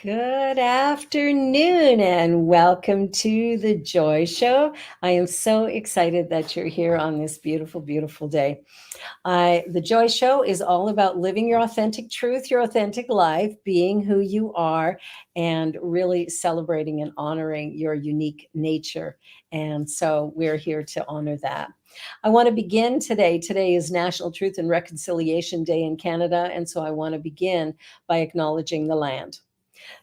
Good afternoon and welcome to the Joy Show. I am so excited that you're here on this beautiful, beautiful day. The Joy Show is all about living your authentic truth, your authentic life, being who you are, and really celebrating and honoring your unique nature. And so we're here to honor that. I want to begin today. Today is National Truth and Reconciliation Day in Canada. And so I want to begin by acknowledging the land.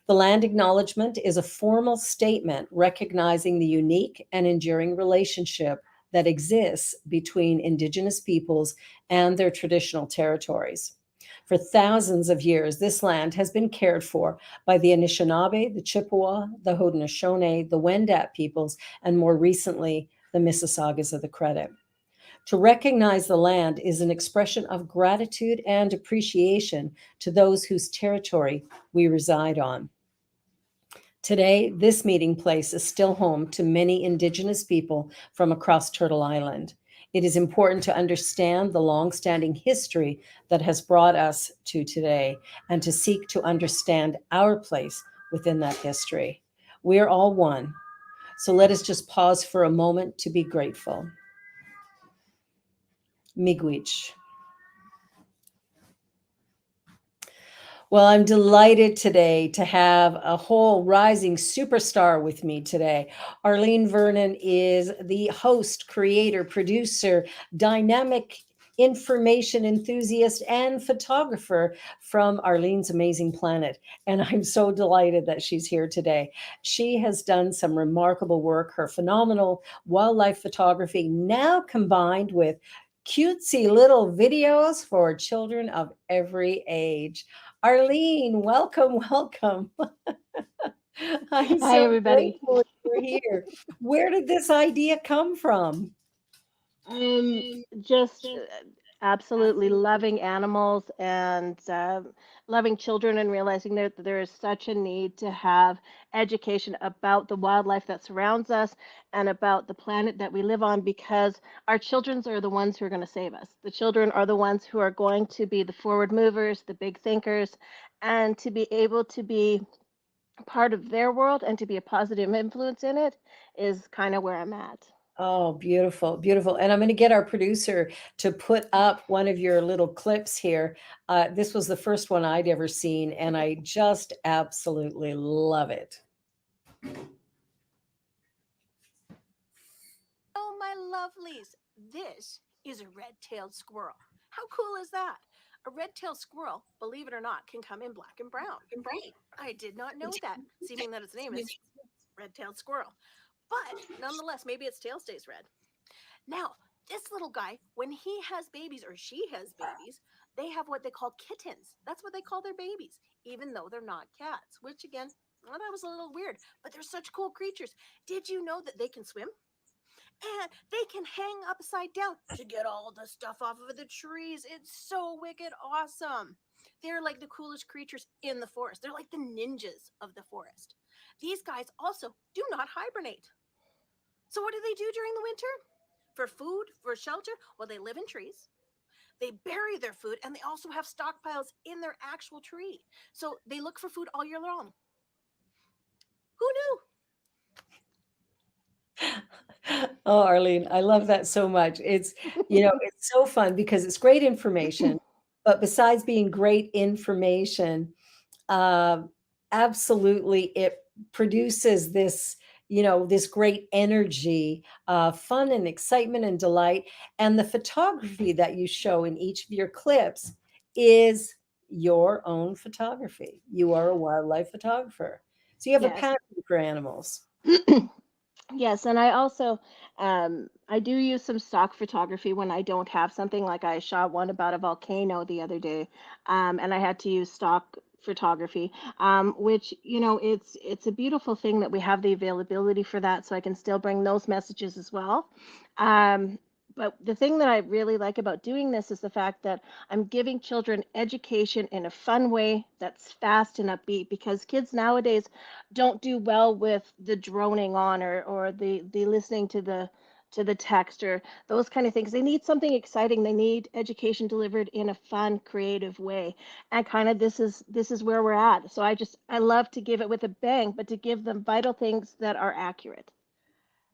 The land acknowledgement is a formal statement recognizing the unique and enduring relationship that exists between Indigenous peoples and their traditional territories. For thousands of years, this land has been cared for by the Anishinaabe, the Chippewa, the Haudenosaunee, the Wendat peoples, and more recently, the Mississaugas of the Credit. To recognize the land is an expression of gratitude and appreciation to those whose territory we reside on. Today, this meeting place is still home to many Indigenous people from across Turtle Island. It is important to understand the long-standing history that has brought us to today and to seek to understand our place within that history. We are all one. So let us just pause for a moment to be grateful. Miigwech. Well, I'm delighted today to have a whole rising superstar with me today. Arlene Vernon is the host, creator, producer, dynamic information enthusiast, and photographer from Arlene's Amazing Planet. And I'm so delighted that she's here today. She has done some remarkable work. Her phenomenal wildlife photography, now combined with cutesy little videos for children of every age. Arlene, welcome, welcome. I'm Hi, so everybody. grateful you're here. Where did this idea come from? I'm just absolutely loving animals and loving children and realizing that there is such a need to have education about the wildlife that surrounds us and about the planet that we live on because our children are the ones who are going to save us. The children are the ones who are going to be the forward movers, the big thinkers, and to be able to be part of their world and to be a positive influence in it is kind of where I'm at. Oh, beautiful, beautiful. And I'm going to get our producer to put up one of your little clips here. This was the first one I'd ever seen, and I just absolutely love it. Oh, my lovelies, this is a red-tailed squirrel. How cool is that? A red-tailed squirrel, believe it or not, can come in black and brown. I did not know that, seeming that its name is red-tailed squirrel. But nonetheless, maybe its tail stays red. Now, this little guy, when he has babies or she has babies, they have what they call kittens. That's what they call their babies, even though they're not cats, which again, well, that was a little weird, but they're such cool creatures. Did you know that they can swim? And they can hang upside down to get all the stuff off of the trees. It's so wicked awesome. They're like the coolest creatures in the forest. They're like the ninjas of the forest. These guys also do not hibernate. So, what do they do during the winter? For food, for shelter? Well, they live in trees. They bury their food and they also have stockpiles in their actual tree. So, they look for food all year long. Who knew? Oh, Arlene, I love that so much. It's so fun because it's great information, but besides being great information, uh, absolutely it produces this great energy, fun and excitement and delight. And the photography that you show in each of your clips is your own photography. You are a wildlife photographer. So you have a Yes. passion for animals. Yes, and I also I do use some stock photography when I don't have something. Like I shot one about a volcano the other day, and I had to use stock photography, which it's a beautiful thing that we have the availability for that, so I can still bring those messages as well. Um, but the thing that I really like about doing this is the fact that I'm giving children education in a fun way that's fast and upbeat because kids nowadays don't do well with the droning on or the listening to to the texture, those kind of things. They need something exciting. They need education delivered in a fun, creative way. And kind of this is where we're at. So I love to give it with a bang, but to give them vital things that are accurate.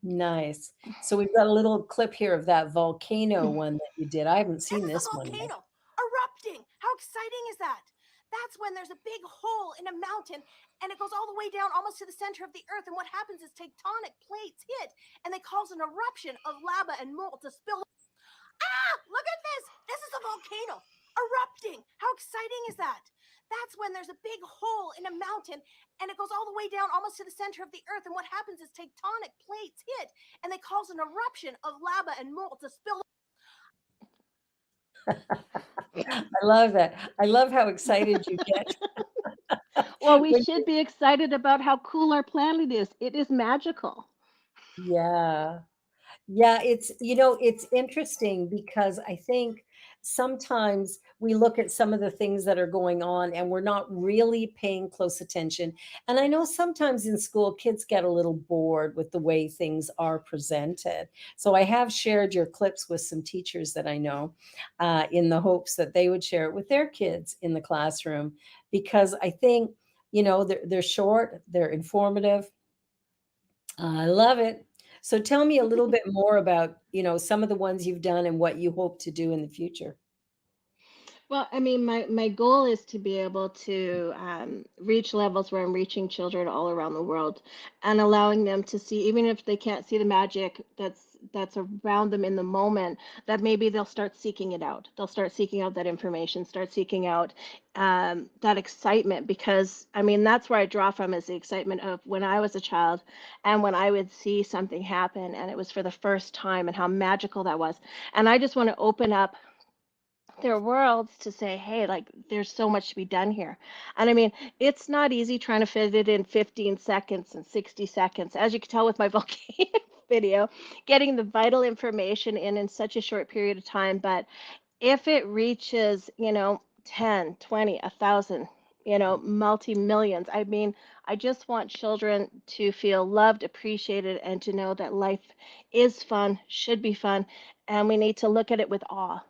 Nice. So we've got a little clip here of that volcano one that you did. I haven't This seen is a this one yet. volcano erupting. How exciting is that? That's when there's a big hole in a mountain and it goes all the way down almost to the center of the earth. And what happens is tectonic plates hit and they cause an eruption of lava and molten to spill. Ah, look at this. This is a volcano erupting. How exciting is that? That's when there's a big hole in a mountain and it goes all the way down almost to the center of the earth. And what happens is tectonic plates hit and they cause an eruption of lava and molten to spill. I love that. I love how excited you get Well, we when should be excited about how cool our planet is. It is magical. yeah. Yeah, it's interesting because I think sometimes we look at some of the things that are going on and we're not really paying close attention. And I know sometimes in school, kids get a little bored with the way things are presented. So I have shared your clips with some teachers that I know in the hopes that they would share it with their kids in the classroom because I think, they're short, they're informative, I love it. So tell me a little bit more about, some of the ones you've done and what you hope to do in the future. Well, I mean, my goal is to be able to reach levels where I'm reaching children all around the world and allowing them to see, even if they can't see the magic that's around them in the moment, that maybe they'll start seeking it out. They'll start seeking out that information, start seeking out that excitement, because I mean, that's where I draw from is the excitement of when I was a child and when I would see something happen and it was for the first time and how magical that was. And I just want to open up their worlds to say, hey, like there's so much to be done here. And I mean, it's not easy trying to fit it in 15 seconds and 60 seconds. As you can tell with my volcano video, getting the vital information in such a short period of time. But if it reaches, 10, 20, 1,000, multi millions, I mean, I just want children to feel loved, appreciated, and to know that life is fun, should be fun, and we need to look at it with awe.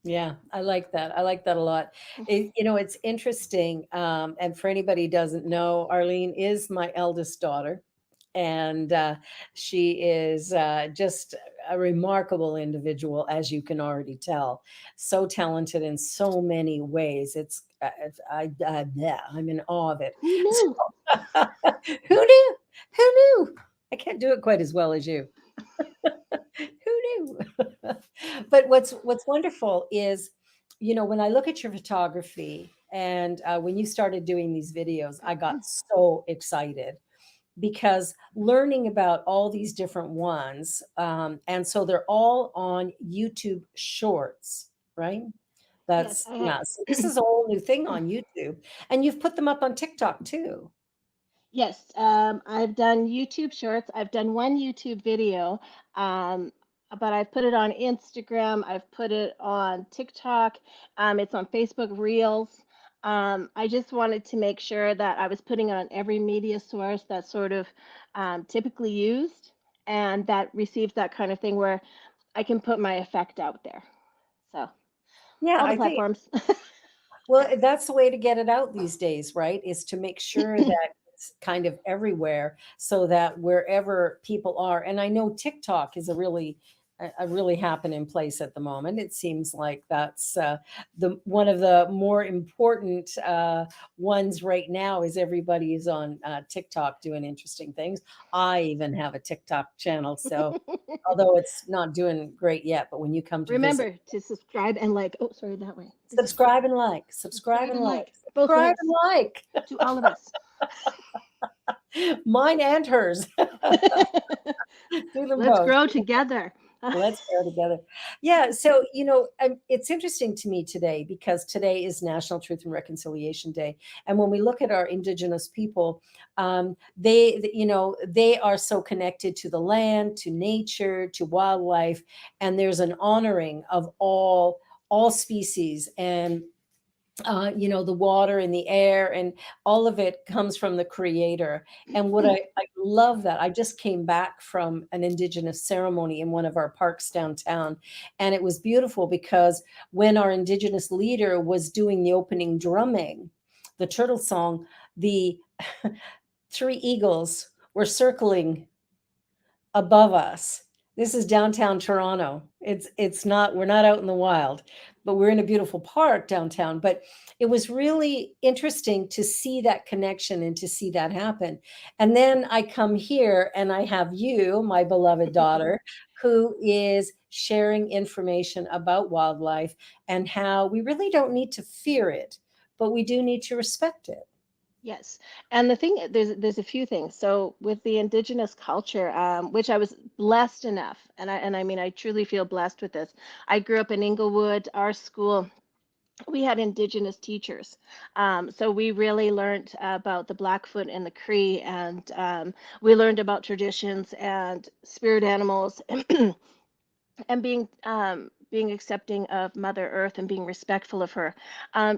Yeah, I like that. I like that a lot. It's interesting. And for anybody who doesn't know, Arlene is my eldest daughter. And she is just a remarkable individual, as you can already tell. So talented in so many ways. Yeah, I'm in awe of it. Who So, knew? who knew? Who knew? I can't do it quite as well as you. Who knew? But what's wonderful is, when I look at your photography and when you started doing these videos, I got so excited because learning about all these different ones, and so they're all on YouTube Shorts, right? Yes, That's I yeah. So this have. is a whole new thing on YouTube, and you've put them up on TikTok too. Yes, I've done YouTube Shorts. I've done one YouTube video, um, but I've put it on Instagram. I've put it on TikTok. It's on Facebook Reels. I just wanted to make sure that I was putting it on every media source that's sort of typically used and that receives that kind of thing where I can put my effect out there. So Yeah, all the I think platforms. well, that's the way to get it out these days, right? Is to make sure that it's kind of everywhere so that wherever people are, and I know TikTok is a really happening place at the moment. It seems like that's the one of the more important ones right now is everybody is on TikTok doing interesting things. I even have a TikTok channel, so although it's not doing great yet, but when you come to visit, Remember to subscribe and like. Oh, sorry, that way. This way. subscribe and like, subscribe Subscribe and and like, like both subscribe ways and like. to all of us. Mine and hers. Do them Let's both. grow together. Let's go together. Yeah. So, it's interesting to me today because today is National Truth and Reconciliation Day. And when we look at our Indigenous people, they are so connected to the land, to nature, to wildlife, and there's an honoring of all species. And the water and the air and all of it comes from the creator. And what I love that I just came back from an indigenous ceremony in one of our parks downtown. And it was beautiful because when our indigenous leader was doing the opening drumming, the turtle song, the three eagles were circling above us. This is downtown Toronto. It's not, we're not out in the wild, but we're in a beautiful park downtown. But it was really interesting to see that connection and to see that happen. And then I come here and I have you, my beloved daughter, who is sharing information about wildlife and how we really don't need to fear it, but we do need to respect it. Yes, and the thing there's a few things. So with the indigenous culture, which I was blessed enough, and I mean I truly feel blessed with this. I grew up in Inglewood. Our school, we had indigenous teachers, so we really learned about the Blackfoot and the Cree, and we learned about traditions and spirit animals, and being accepting of Mother Earth and being respectful of her.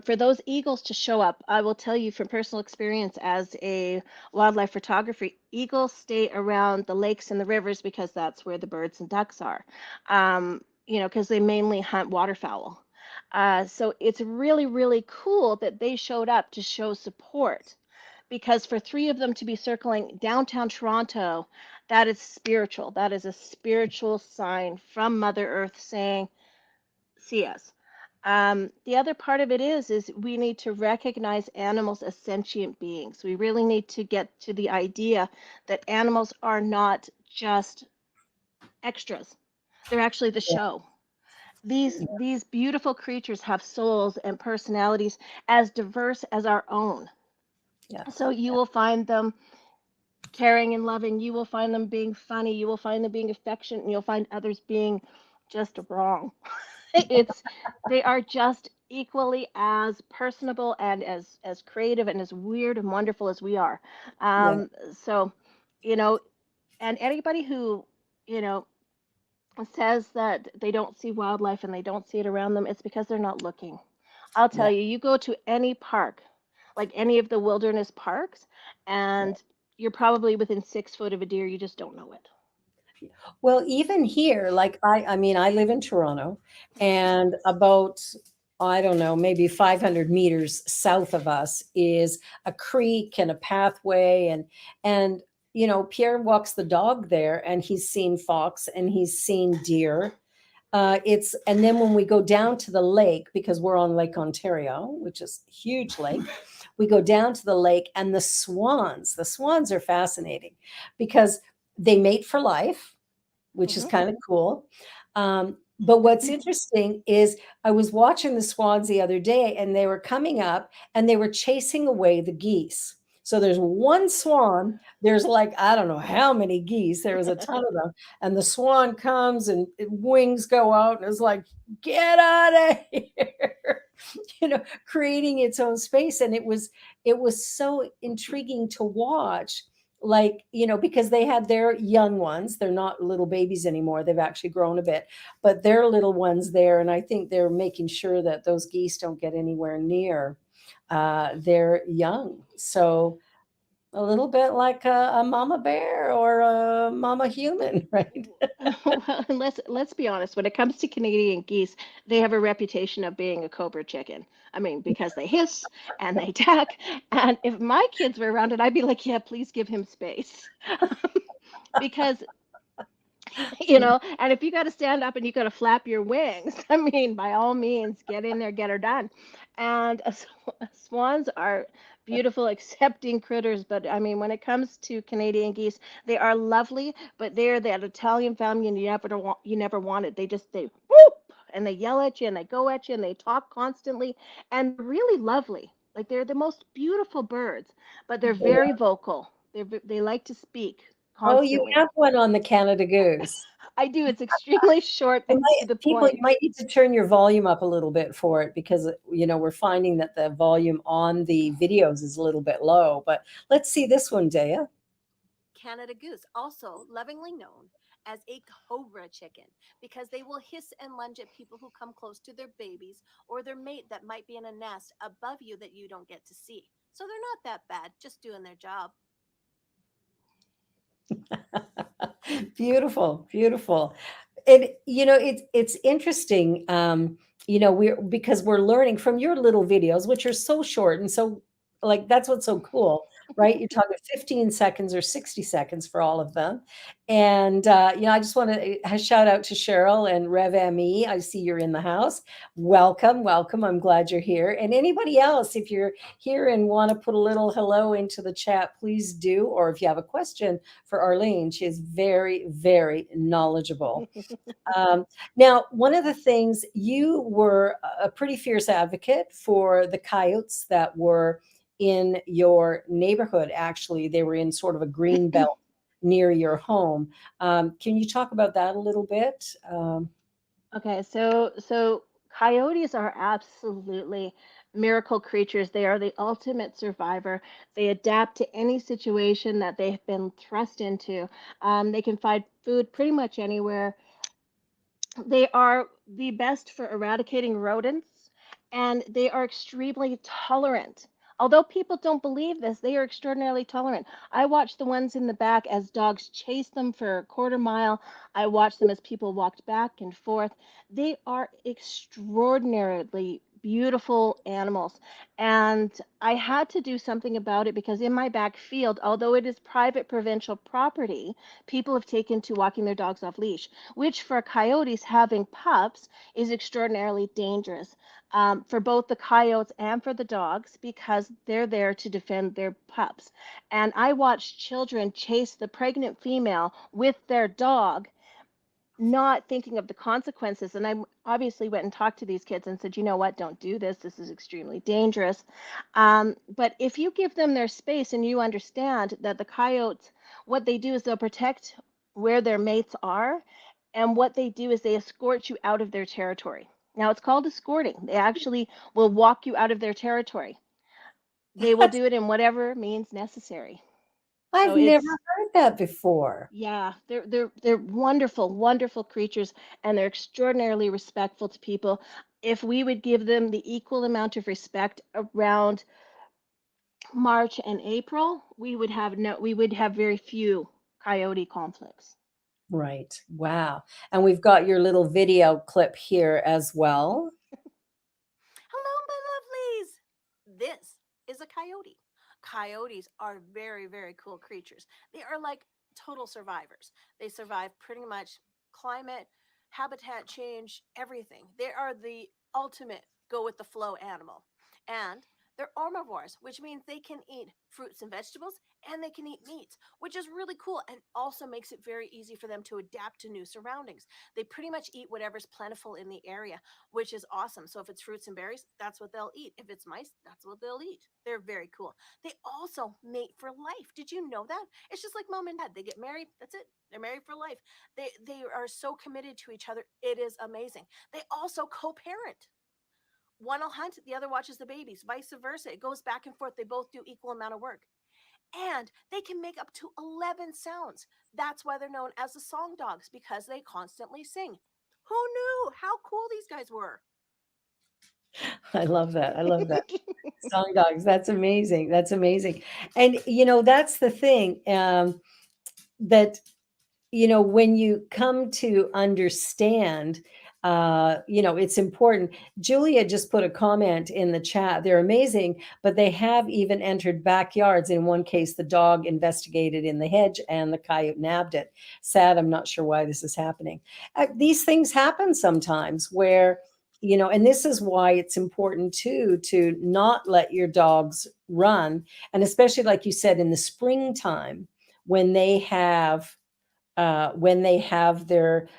For those eagles to show up, I will tell you from personal experience as a wildlife photographer, eagles stay around the lakes and the rivers because that's where the birds and ducks are. Because they mainly hunt waterfowl. So it's really, really cool that they showed up to show support, because for three of them to be circling downtown Toronto, that is spiritual. That is a spiritual sign from Mother Earth saying, see us. The other part of it is we need to recognize animals as sentient beings. We really need to get to the idea that animals are not just extras. They're actually the Yeah, show. These beautiful creatures have souls and personalities as diverse as our own. yeah, So you will find them caring and loving. You will find them being funny. You will find them being affectionate, and you'll find others being just wrong. It's they are just equally as personable and as creative and as weird and wonderful as we are. yeah, So, you know, and anybody who, you know, says that they don't see wildlife and they don't see it around them, it's because they're not looking. I'll tell yeah. you, you go to any park, like any of the wilderness parks, and you're probably within 6 foot of a deer. You just don't know it. Well, even here, like I mean, I live in Toronto, and about, I don't know, maybe 500 meters south of us is a creek and a pathway, and Pierre walks the dog there, and he's seen fox and he's seen deer. It's and then when we go down to the lake, because we're on Lake Ontario, which is a huge lake, we go down to the lake and the swans are fascinating because they mate for life, which is Hmm. kind of cool. But what's interesting is I was watching the swans the other day and they were coming up and they were chasing away the geese. So there's one swan, there's like, I don't know how many geese, there was a ton of them. And the swan comes and wings go out and it's like, get out of here, creating its own space. And it was so intriguing to watch, like, because they had their young ones. They're not little babies anymore, they've actually grown a bit, but they're little ones there, and I think they're making sure that those geese don't get anywhere near their young. So a little bit like a mama bear or a mama human, right? Well, and let's be honest. When it comes to Canadian geese, they have a reputation of being a cobra chicken. I mean, because they hiss and they attack. And if my kids were around it, I'd be like, yeah, please give him space. Because and if you got to stand up and you got to flap your wings, I mean, by all means, get in there, get her done. And swans are beautiful, accepting critters. But I mean, when it comes to Canadian geese, they are lovely, but they're that Italian family, and you never want it. They whoop and they yell at you and they go at you and they talk constantly and they're really lovely. Like they're the most beautiful birds, but they're very vocal. They like to speak Oh, you constantly. have one on the Canada Goose. I do. It's extremely short You and might, to the people, you point. might need to turn your volume up a little bit for it because we're finding that the volume on the videos is a little bit low. But let's see this one, Dea. Canada goose, also lovingly known as a cobra chicken because they will hiss and lunge at people who come close to their babies or their mate that might be in a nest above you that you don't get to see. So they're not that bad, just doing their job. Beautiful, beautiful. And it's interesting. We're because we're learning from your little videos, which are so short and so like that's what's so cool, right? You're talking 15 seconds or 60 seconds for all of them. And I just want to shout out to Cheryl and Rev Me. I see you're in the house. Welcome, welcome. I'm glad you're here. And anybody else, if you're here and want to put a little hello into the chat, please do. Or if you have a question for Arlene, she is very, very knowledgeable. Um, Now, one of the things you were a pretty fierce advocate for the coyotes that were in your neighborhood. Actually, they were in sort of a green belt near your home. Can you talk about that a little bit? Okay, so coyotes are absolutely miracle creatures. They are the ultimate survivor. They adapt to any situation that they've been thrust into. They can find food pretty much anywhere. They are the best for eradicating rodents, and they are extremely tolerant. Although people don't believe this, they are extraordinarily tolerant. I watched the ones in the back as dogs chased them for a quarter mile. I watched them as people walked back and forth. They are extraordinarily beautiful animals. And I had to do something about it because in my back field, although it is private provincial property, people have taken to walking their dogs off leash, which for coyotes having pups is extraordinarily dangerous for both the coyotes and for the dogs because they're there to defend their pups. And I watched children chase the pregnant female with their dog, not thinking of the consequences. And I obviously went and talked to these kids and said, you know what, don't do this. This is extremely dangerous. But if you give them their space and you understand that the coyotes, what they do is they'll protect where their mates are. And what they do is they escort you out of their territory. Now it's called escorting. They actually will walk you out of their territory. They will do it in whatever means necessary. So I've never it's heard that before. yeah, they're wonderful, wonderful creatures, and they're extraordinarily respectful to people. If we would give them the equal amount of respect around March and April, we would have very few coyote conflicts. Right. Wow. And we've got your little video clip here as well. Hello, my lovelies. This is a coyote. Coyotes are very, very cool creatures. They are like total survivors. They survive pretty much climate, habitat change, everything. They are the ultimate go with the flow animal. And they're omnivores, which means they can eat fruits and vegetables and they can eat meats, which is really cool and also makes it very easy for them to adapt to new surroundings. They pretty much eat whatever's plentiful in the area, which is awesome. So if it's fruits and berries, that's what they'll eat. If it's mice, that's what they'll eat. They're very cool. They also mate for life. Did you know that? It's just like mom and dad. They get married, that's it. They're married for life. They are so committed to each other. It is amazing. They also co-parent. One will hunt, the other watches the babies, vice versa. It goes back and forth. They both do equal amount of work. And they can make up to 11 sounds. That's why they're known as the song dogs because they constantly sing. Who knew how cool these guys were? I love that. I love that. Song dogs. That's amazing. That's amazing. And that's the thing. That when you come to understand, it's important. Julia just put a comment in the chat. They're amazing, but they have even entered backyards. In one case, the dog investigated in the hedge and the coyote nabbed it. Sad. I'm not sure why this is happening. These things happen sometimes where, and this is why it's important too, to not let your dogs run. And especially, like you said, in the springtime, when they have their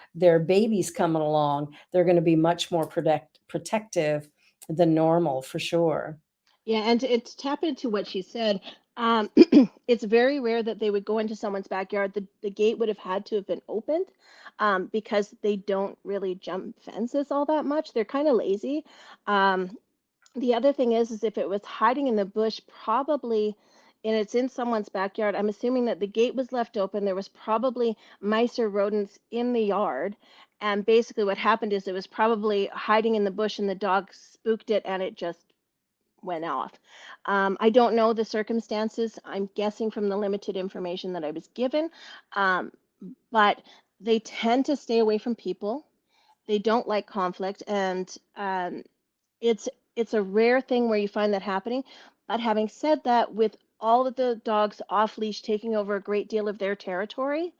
babies coming along, they're going to be much more protective than normal for sure. Yeah, and to tap into what she said, it's very rare that they would go into someone's backyard. The gate would have had to have been opened because they don't really jump fences all that much. They're kind of lazy. Um, the other thing is if it was hiding in the bush, probably and it's in someone's backyard, I'm assuming that the gate was left open. There was probably mice or rodents in the yard. And basically, what happened is it was probably hiding in the bush, and the dog spooked it, and it just went off. I don't know the circumstances. I'm guessing from the limited information that I was given, um, but they tend to stay away from people. They don't like conflict, and it's it's a rare thing where you find that happening. But having said that, with all of the dogs off leash taking over a great deal of their territory,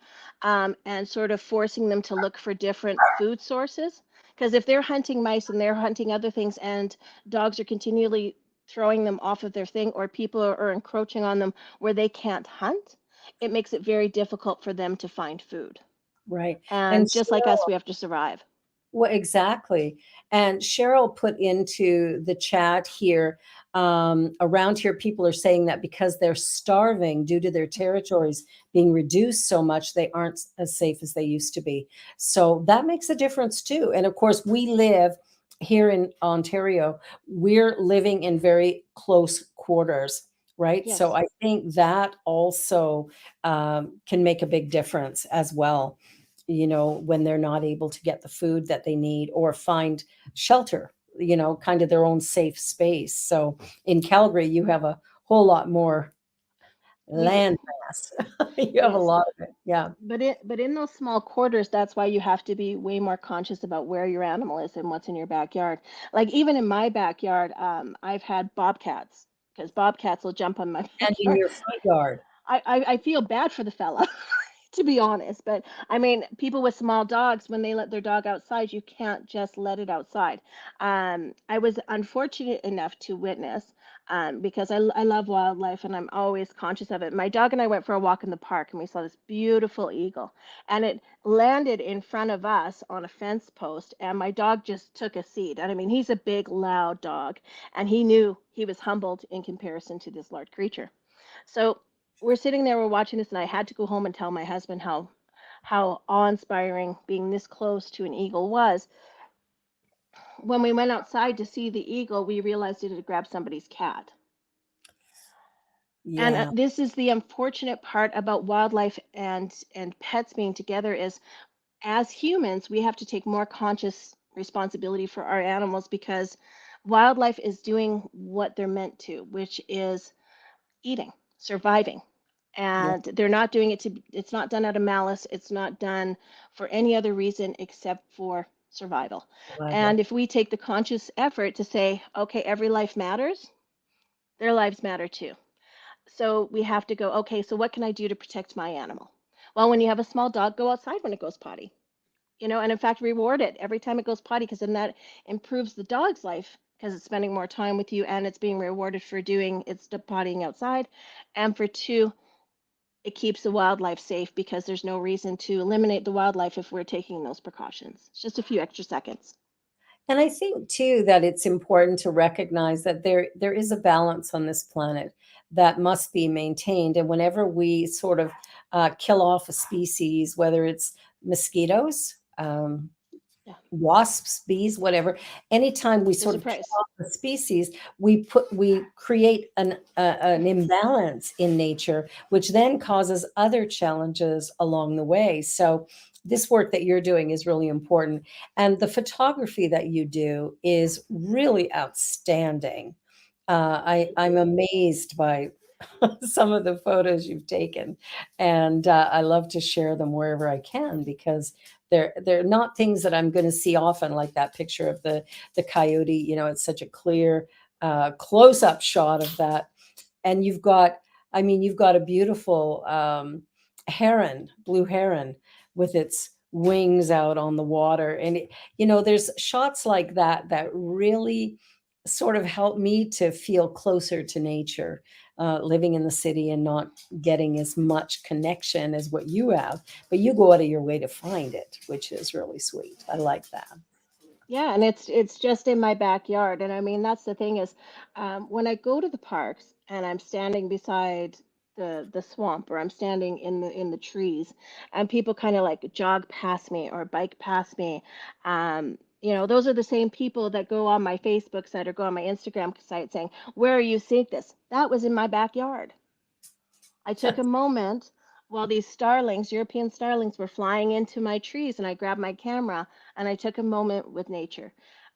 and sort of forcing them to look for different food sources, because if they're hunting mice and they're hunting other things, and dogs are continually throwing them off of their thing, or people are encroaching on them where they can't hunt, it makes it very difficult for them to find food. Right. And And just like us, we have to survive. well, exactly. And Cheryl put into the chat here, around here, people are saying that because they're starving due to their territories being reduced so much, they aren't as safe as they used to be. So that makes a difference too. And of course, we live here in Ontario, we're living in very close quarters, right? So Yes. I think that also can make a big difference as well, when they're not able to get the food that they need or find shelter, kind of their own safe space. So in Calgary, you have a whole lot more We do. land mass. You have a Yes. lot of it. Yeah. But in those small quarters, that's why you have to be way more conscious about where your animal is and what's in your backyard. Like even in my backyard, I've had bobcats, because bobcats will jump on my And in backyard. your front yard. I feel bad for the fella, to be honest. But I mean, people with small dogs, when they let their dog outside, you can't just let it outside. I was unfortunate enough to witness, because I love wildlife and I'm always conscious of it. My dog and I went for a walk in the park, and we saw this beautiful eagle, and it landed in front of us on a fence post, and my dog just took a seat. And I mean, he's a big, loud dog, and he knew he was humbled in comparison to this large creature. So we're sitting there, we're watching this, and I had to go home and tell my husband how awe-inspiring being this close to an eagle was. When we went outside to see the eagle, we realized it had grabbed somebody's cat. And Yeah. this is the unfortunate part about wildlife and pets being together is, as humans, we have to take more conscious responsibility for our animals, because wildlife is doing what they're meant to, which is eating, surviving. Yeah. And they're not doing it to, it's not done out of malice. It's not done for any other reason except for survival. Survival. And if we take the conscious effort to say, okay, every life matters, their lives matter too. So we have to go, okay, so what can I do to protect my animal? Well, when you have a small dog, go outside when it goes potty, and in fact, reward it every time it goes potty, because then that improves the dog's life, because it's spending more time with you and it's being rewarded for doing its pottying outside. And for two, it keeps the wildlife safe, because there's no reason to eliminate the wildlife if we're taking those precautions. It's just a few extra seconds. And I think too that it's important to recognize that there is a balance on this planet that must be maintained. And whenever we sort of kill off a species, whether it's mosquitoes, Yeah, wasps, bees, whatever, anytime we there's sort a of kill price. off a species, we create an imbalance in nature, which then causes other challenges along the way. So this work that you're doing is really important, and the photography that you do is really outstanding. I'm amazed by some of the photos you've taken, and I love to share them wherever I can, because they're not things that I'm going to see often, like that picture of the coyote. It's such a clear close up shot of that, and you've got a beautiful heron, blue heron, with its wings out on the water, and there's shots like that that really sort of help me to feel closer to nature, living in the city and not getting as much connection as what you have, but you go out of your way to find it, which is really sweet. I like that. Yeah, and it's just in my backyard. And I mean, that's the thing is, when I go to the parks and I'm standing beside the swamp, or I'm standing in the trees, and people kind of like jog past me or bike past me, those are the same people that go on my Facebook site or go on my Instagram site saying, "Where are you seeing this?" That was in my backyard. I took a moment while these starlings, European starlings, were flying into my trees, and I grabbed my camera and I took a moment with nature.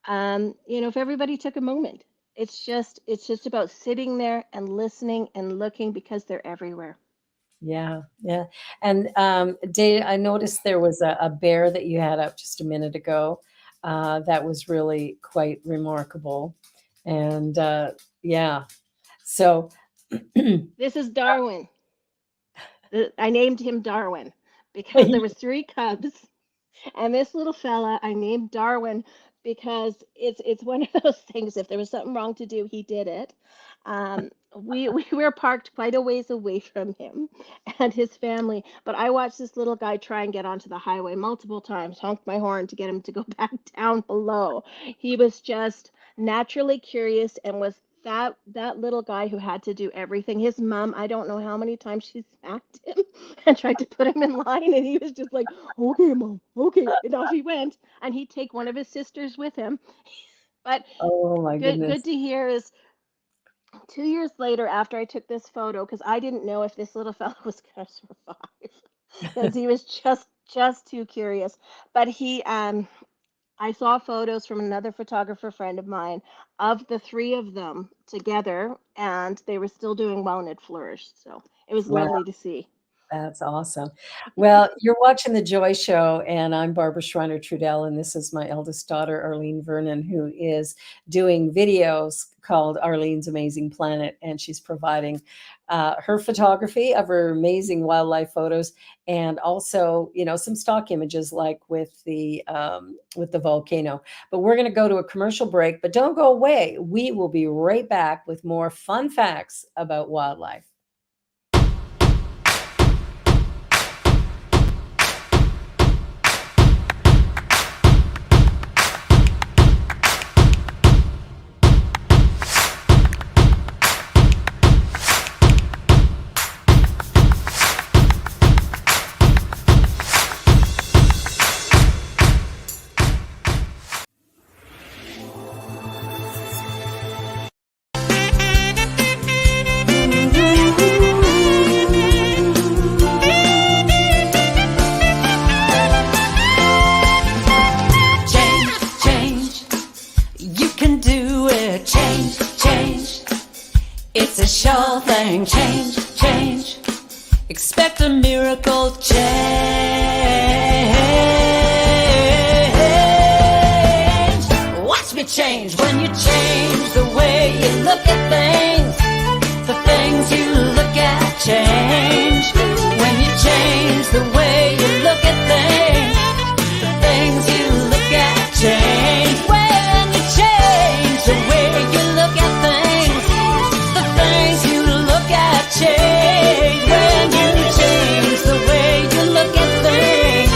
If everybody took a moment, it's just about sitting there and listening and looking because they're everywhere. Yeah, yeah. And Dave, I noticed there was a bear that you had up just a minute ago. That was really quite remarkable. And yeah, so This is Darwin. I named him Darwin because there was three cubs. And this little fella I named Darwin because it's one of those things. If there was something wrong to do, he did it. We were parked quite a ways away from him and his family, but I watched this little guy try and get onto the highway multiple times, honked my horn to get him to go back down below. He was just naturally curious and was that little guy who had to do everything. His mom, I don't know how many times she smacked him and tried to put him in line, and he was just like, "Okay, mom, okay," and off he went. And he'd take one of his sisters with him. But oh my good goodness. to hear is 2 years later, after I took this photo, because I didn't know if this little fella was going to survive, because he was just too curious. But I saw photos from another photographer friend of mine of the three of them together, and they were still doing well and had flourished. So it was Wow. lovely to see. That's awesome. Well, you're watching The Joy Show, and I'm Barbara Schreiner Trudell, and this is my eldest daughter, Arlene Vernon, who is doing videos called Arlene's Amazing Planet, and she's providing her photography of her amazing wildlife photos, and also, some stock images like with the volcano. But we're going to go to a commercial break, but don't go away. We will be right back with more fun facts about wildlife. Change, you can do it. Change, it's a sure thing. Change, expect a miracle change. Watch me change when you change the way you look at things. The things you look at change when you change the way you look at things. The things you look at change when you change the way you look at things. The things you look at change when you change the way you look at things.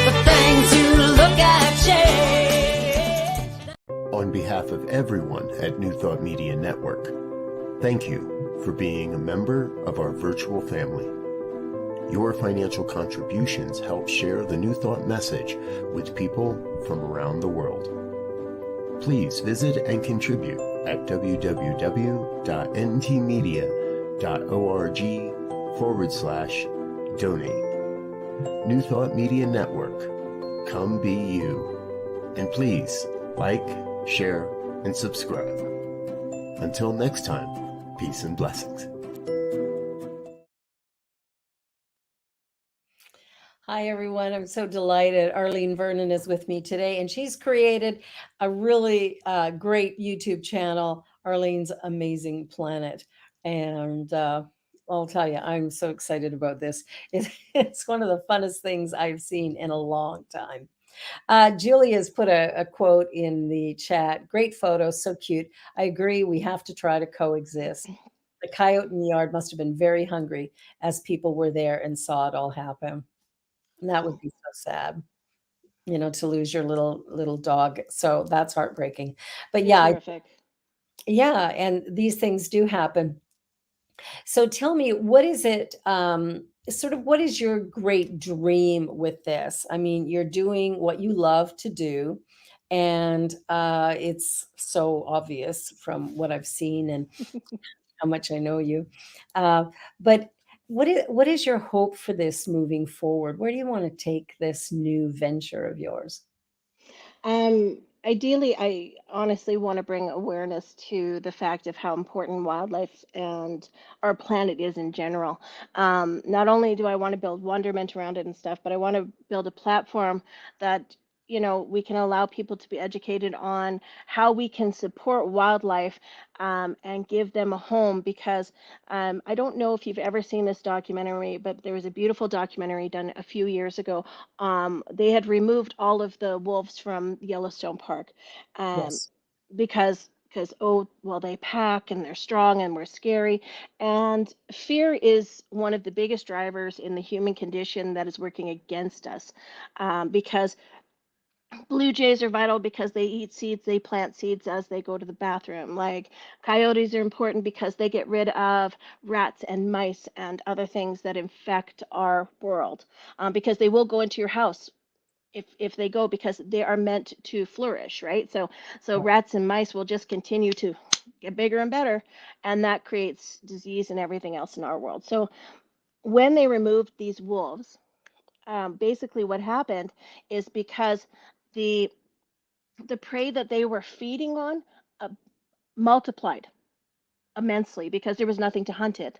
The things you look at change. On behalf of everyone at New Thought Media Network, thank you for being a member of our virtual family. Your financial contributions help share the New Thought message with people from around the world. Please visit and contribute at www.ntmedia.org/donate. New Thought Media Network, come be you. And please like, share, and subscribe. Until next time, peace and blessings. Hi, everyone. I'm so delighted. Arlene Vernon is with me today, and she's created a really great YouTube channel, Arlene's Amazing Planet. And I'll tell you, I'm so excited about this. It's one of the funnest things I've seen in a long time. Julia's put a quote in the chat. Great photo, so cute. I agree. We have to try to coexist. The coyote in the yard must have been very hungry as people were there and saw it all happen. And that would be so sad, to lose your little dog. So that's heartbreaking. But It's yeah, horrific. yeah, and these things do happen. So tell me, what is it, sort of what is your great dream with this? I mean, you're doing what you love to do, and it's so obvious from what I've seen and how much I know you. But what is your hope for this moving forward? Where do you want to take this new venture of yours? Ideally, I honestly want to bring awareness to the fact of how important wildlife and our planet is in general. Not only do I want to build wonderment around it and stuff, but I want to build a platform that, we can allow people to be educated on how we can support wildlife, and give them a home. Because I don't know if you've ever seen this documentary, but there was a beautiful documentary done a few years ago. They had removed all of the wolves from Yellowstone Park, um, Yes. because oh well, they pack and they're strong and we're scary, and fear is one of the biggest drivers in the human condition that is working against us, because blue jays are vital because they eat seeds, they plant seeds as they go to the bathroom. Like coyotes are important because they get rid of rats and mice and other things that infect our world, because they will go into your house if they go, because they are meant to flourish, right? So rats and mice will just continue to get bigger and better, and that creates disease and everything else in our world. So when they removed these wolves, basically what happened is because the the prey that they were feeding on uh, multiplied immensely because there was nothing to hunt it.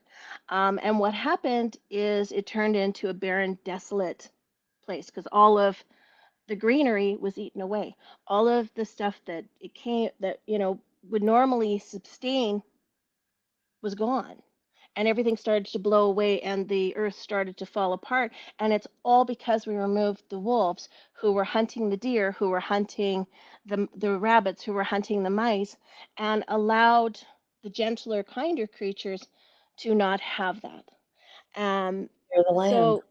And what happened is it turned into a barren, desolate place because all of the greenery was eaten away. All of the stuff that it came that would normally sustain was gone. And everything started to blow away and the earth started to fall apart. And it's all because we removed the wolves who were hunting the deer, who were hunting the rabbits, who were hunting the mice, and allowed the gentler, kinder creatures to not have that. Um, Clear the land. so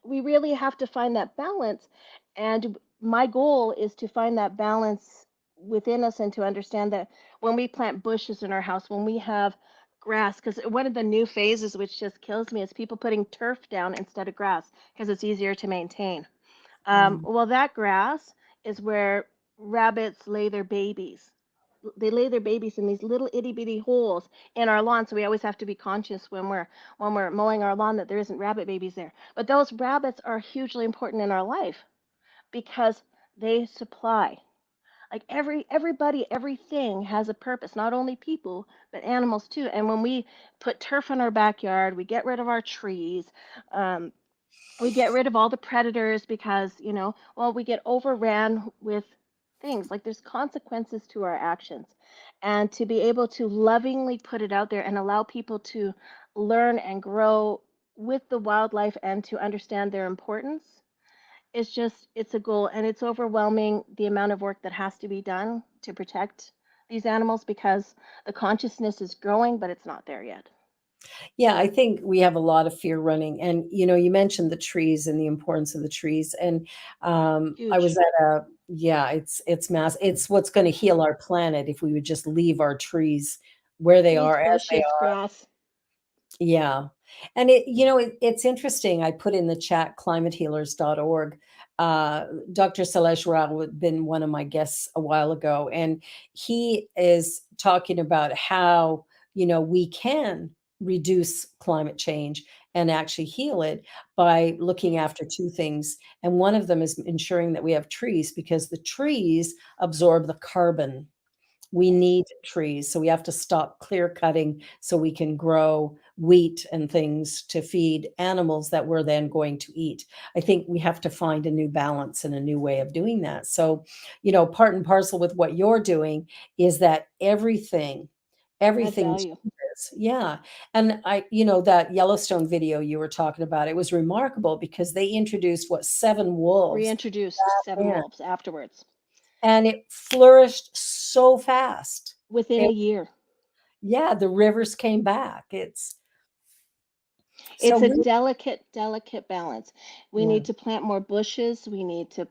we really have to find that balance. And my goal is to find that balance within us and to understand that when we plant bushes in our house, when we have grass, because one of the new phases which just kills me is people putting turf down instead of grass because it's easier to maintain. Mm. Well, that grass is where rabbits lay their babies. They lay their babies in these little itty bitty holes in our lawn, so we always have to be conscious when we're mowing our lawn that there isn't rabbit babies there. But those rabbits are hugely important in our life because they supply. Like everybody, everything has a purpose, not only people, but animals too. And when we put turf in our backyard, we get rid of our trees. Um, we get rid of all the predators because well, we get overran with things. Like there's consequences to our actions, and to be able to lovingly put it out there and allow people to learn and grow with the wildlife and to understand their importance, it's a goal. And it's overwhelming the amount of work that has to be done to protect these animals because the consciousness is growing, but it's not there yet. Yeah, I think we have a lot of fear running. And, you mentioned the trees and the importance of the trees. And I was Huge. at yeah, it's mass. It's what's going to heal our planet if we would just leave our trees where they Trees, are as they bushes, are. grass. Yeah. And it's interesting. I put in the chat climatehealers.org. Dr. Salesh Rao had been one of my guests a while ago, and he is talking about how, we can reduce climate change and actually heal it by looking after two things. And one of them is ensuring that we have trees because the trees absorb the carbon. We need trees, so we have to stop clear cutting so we can grow wheat and things to feed animals that we're then going to eat. I think we have to find a new balance and a new way of doing that. So, part and parcel with what you're doing is that Add everything value. changes. Yeah. And that Yellowstone video you were talking about, it was remarkable because they introduced what, 7 wolves. Reintroduced seven Yeah. wolves afterwards And it flourished so fast. within a It year. Yeah, the rivers came back. It's so It's a we delicate, delicate balance. We yeah, need to plant more bushes. We need to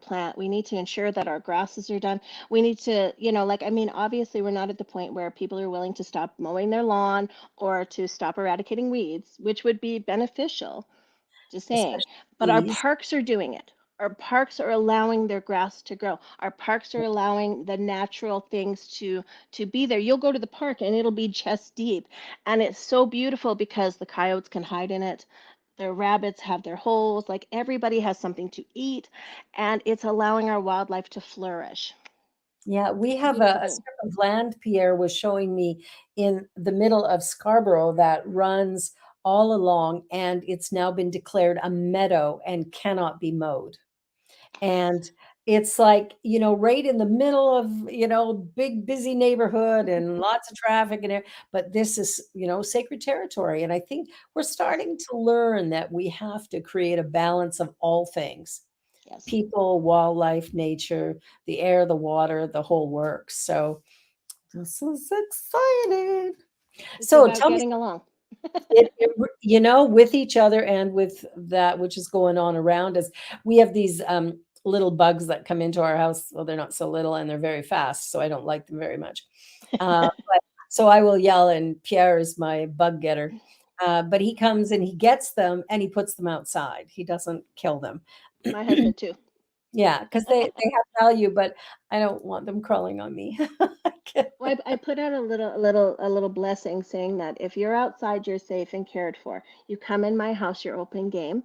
ensure that our grasses are done. We need to, like, I mean, obviously, we're not at the point where people are willing to stop mowing their lawn or to stop eradicating weeds, which would be beneficial, just saying. especially But our bees. parks are doing it. Our parks are allowing their grass to grow. Our parks are allowing the natural things to be there. You'll go to the park and it'll be chest deep, and it's so beautiful because the coyotes can hide in it. The rabbits have their holes. Like everybody has something to eat, and it's allowing our wildlife to flourish. Yeah, we It's a have beautiful a thing. strip of land Pierre was showing me in the middle of Scarborough that runs all along, and it's now been declared a meadow and cannot be mowed. And it's like, right in the middle of, big busy neighborhood and lots of traffic but this is, sacred territory. And I think we're Yes, starting to learn that we have to create a balance of all things: yes. people, wildlife, nature, the air, the water, the whole works. So this is exciting. It's So about tell me, getting along. with each other and with that which is going on around us, we have these little bugs that come into our house. Well, they're not so little and they're very fast, so I don't like them very much. But so I will yell, and Pierre is my bug getter. But he comes and he gets them and he puts them outside. He doesn't kill them. My husband too. Yeah, because they have value, but I don't want them crawling on me. Well, I put out a little blessing saying that if you're outside, you're safe and cared for. You come in my house, you're open game,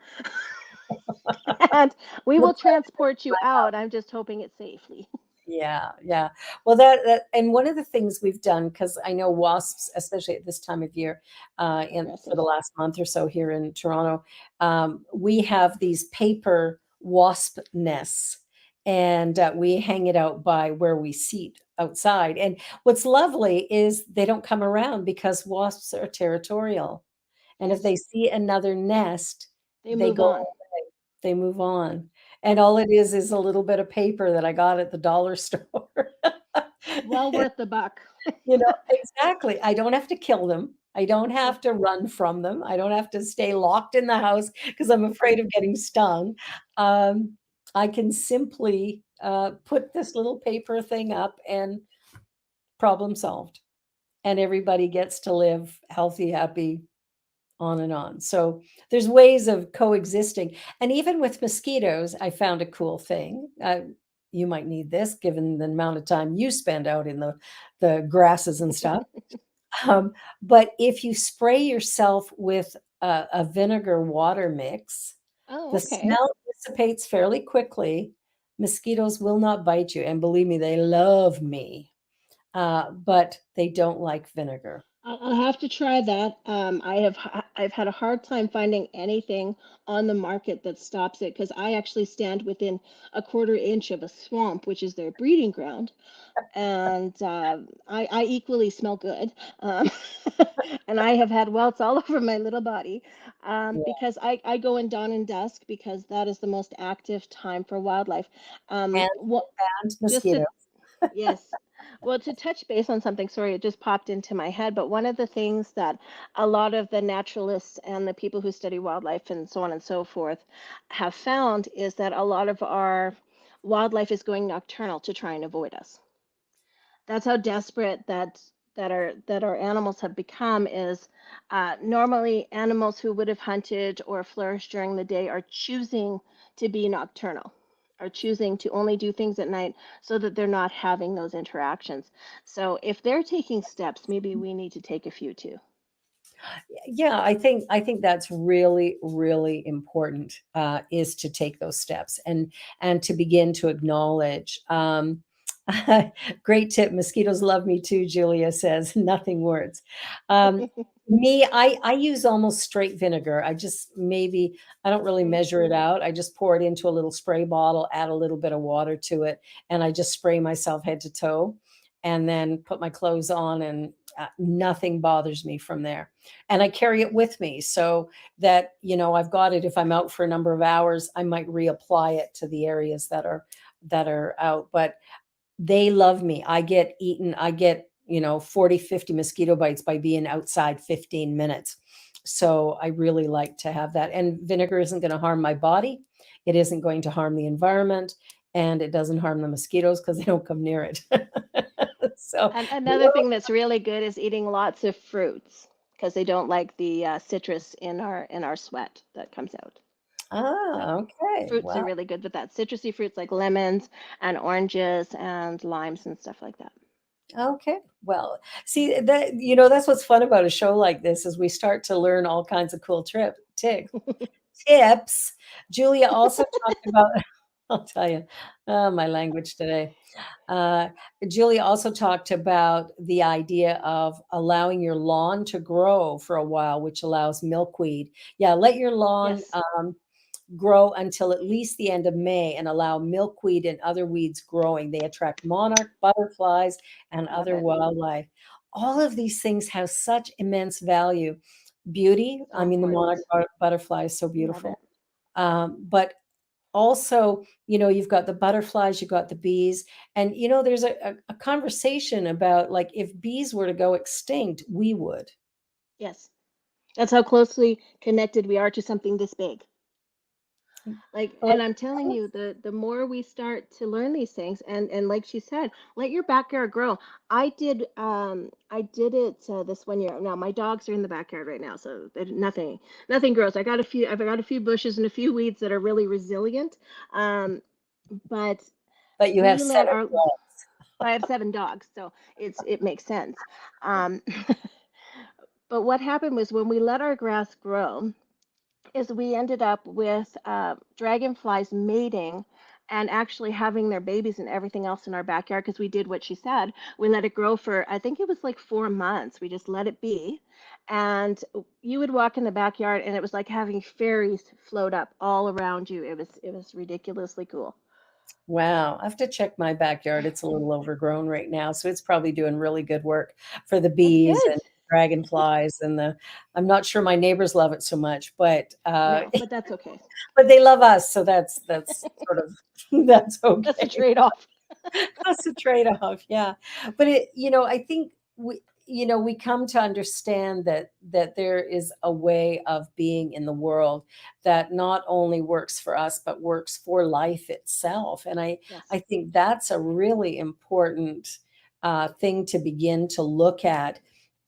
and we We're will transport you out. I'm just hoping it's safely. Yeah, yeah. Well, that and one of the things we've done, because I know wasps, especially at this time of year, They're in for aggressive. the last month or so here in Toronto, we have these paper wasp nests, and we hang it out by where we seat outside. And what's lovely is they don't come around because wasps are territorial, and if Yes, they see another nest, they they move go, on. they move on. And all it is a little bit of paper that I got at the dollar store. Well worth the buck. Exactly. I don't have to kill them. I don't have to run from them. I don't have to stay locked in the house because I'm afraid of getting stung. Um, I can simply put this little paper thing up and problem solved. And everybody gets to live healthy, happy, on and on. So there's ways of coexisting. And even with mosquitoes, I found a cool thing. You might need this given the amount of time you spend out in the grasses and stuff. Um, but if you spray yourself with a vinegar water mix, Oh, the okay. smell dissipates fairly quickly. Mosquitoes will not bite you. And believe me, they love me, but they don't like vinegar. I'll have to try that. I've had a hard time finding anything on the market that stops it because I actually stand within a quarter inch of a swamp, which is their breeding ground, and I equally smell good, um, and I have had welts all over my little body Yeah. because I go in dawn and dusk because that is the most active time for wildlife. And, What and just to mosquitoes. Yes. Well, to touch base on something, sorry, it just popped into my head, but one of the things that a lot of the naturalists and the people who study wildlife and so on and so forth have found is that a lot of our wildlife is going nocturnal to try and avoid us. That's how desperate that our animals have become is normally animals who would have hunted or flourished during the day are choosing to be nocturnal, are choosing to only do things at night so that they're not having those interactions. So if they're taking steps, maybe we need to take a few too. Yeah, I think that's really really important, is to take those steps and to begin to acknowledge. Great tip. Mosquitoes love me too. Julia says nothing words. Um, me, I use almost straight vinegar. I don't really Mm. measure it out. I just pour it into a little spray bottle, add a little bit of water to it, and I just spray myself head to toe, and then put my clothes on, and nothing bothers me from there. And I carry it with me so that, I've got it. If I'm out for a number of hours, I might reapply it to the areas that are out. But they love me. I get eaten. I get, 40, 50 mosquito bites by being outside 15 minutes. So I really like to have that. And vinegar isn't going to harm my body. It isn't going to harm the environment. And it doesn't harm the mosquitoes because they don't come near it. So, And another thing that's really good is eating lots of fruits because they don't like the citrus in our sweat that comes out. Ah, okay. Fruits are Well, really good with that. Citrusy fruits like lemons and oranges and limes and stuff like that. okay. Well, see that that's what's fun about a show like this is we start to learn all kinds of cool tips. Julia also talked about I'll tell you, my language today. Uh, Julia also talked about the idea of allowing your lawn to grow for a while, which allows milkweed. Yeah, let your lawn Yes, grow until at least the end of May and allow milkweed and other weeds growing. They attract monarch butterflies and love other it. wildlife. All of these things have such immense value. Beauty, So I mean, the monarch important. butterfly is so Love beautiful. it. But also, you've got the butterflies, you've got the bees, and there's a conversation about like if bees were to go extinct, we would. Yes. That's how closely connected we are to something this big. Like, Oh, and I'm telling you, the more we start to learn these things, and like she said, let your backyard grow. I did it this one year. Now my dogs are in the backyard right now, so nothing grows. I've got a few bushes and a few weeds that are really resilient. Um, but but you have we let seven our dogs. I have 7 dogs, so it makes sense. Um, but what happened was when we let our grass grow, is we ended up with dragonflies mating and actually having their babies and everything else in our backyard because we did what she said. We let it grow for, I think it was like 4 months. We just let it be. And you would walk in the backyard and it was like having fairies float up all around you. It was ridiculously cool. Wow, I have to check my backyard. It's a little overgrown right now, so it's probably doing really good work for the That's bees good. and dragonflies and the I'm not sure my neighbors love it so much, but No, but that's okay. but they love us, so that's sort of that's That's a okay. trade-off. That's a trade-off, yeah. But I think we come to understand that there is a way of being in the world that not only works for us but works for life itself. And I Yes. I think that's a really important thing to begin to look at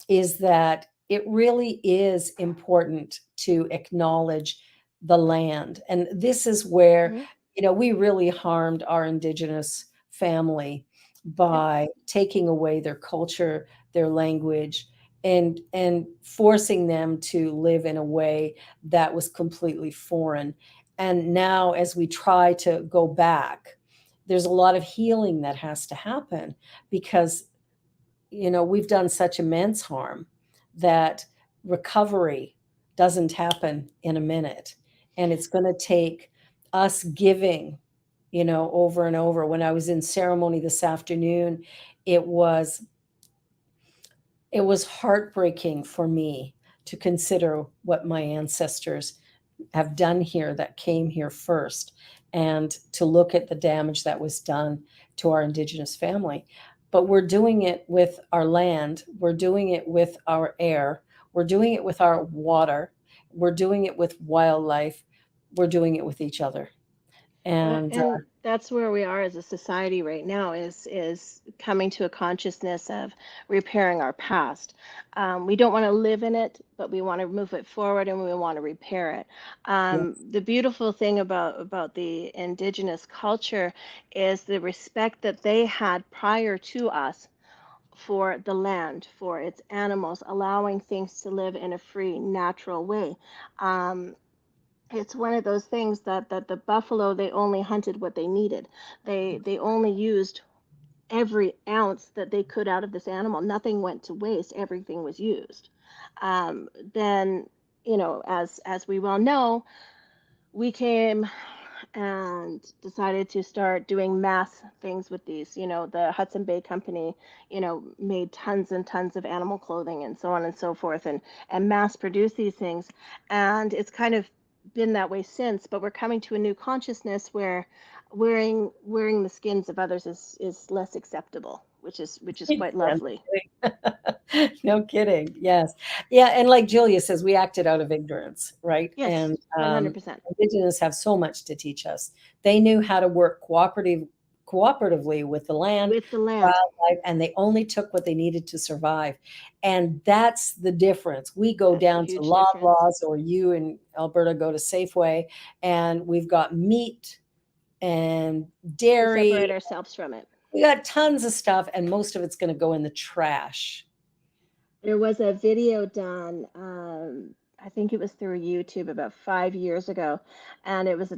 is that it really is important to acknowledge the land. And this is where, Hmm. we really harmed our indigenous family Yep. by taking away their culture, their language, and forcing them to live in a way that was completely foreign. And now as we try to go back, there's a lot of healing that has to happen because we've done such immense harm that recovery doesn't happen in a minute. And it's going to take us giving, over and over. When I was in ceremony this afternoon, it was it was heartbreaking for me to consider what my ancestors have done here that came here first and to look at the damage that was done to our indigenous family. But we're doing it with our land, we're doing it with our air, we're doing it with our water, we're doing it with wildlife, we're doing it with each other. And And that's where we are as a society right now is coming to a consciousness of repairing our past. We don't want to live in it, but we want to move it forward and we want to repair it. yes, The beautiful thing about the indigenous culture is the respect that they had prior to us for the land, for its animals, allowing things to live in a free, natural way. Um, it's one of those things that the buffalo, they only hunted what they needed. They only used every ounce that they could out of this animal. Nothing went to waste. Everything was used. Then, as we well know, we came and decided to start doing mass things with these. The Hudson Bay Company, made tons and tons of animal clothing and so on and so forth, and mass produce these things. And it's kind of been that way since, but we're coming to a new consciousness where wearing the skins of others is less acceptable, which is quite yeah, lovely. no kidding. Yes. Yeah. And like Julia says, we acted out of ignorance, right? Yes, And 100%. Indigenous have so much to teach us. They knew how to work cooperatively with the land, with the land. wildlife, and they only took what they needed to survive. And that's the difference. We go That's a down to huge difference. Loblaws, or you in Alberta go to Safeway, and we've got meat and We dairy. separate ourselves from it. We got tons of stuff, and most of it's going to go in the trash. There was a video done, I think it was through YouTube about 5 years ago, and it was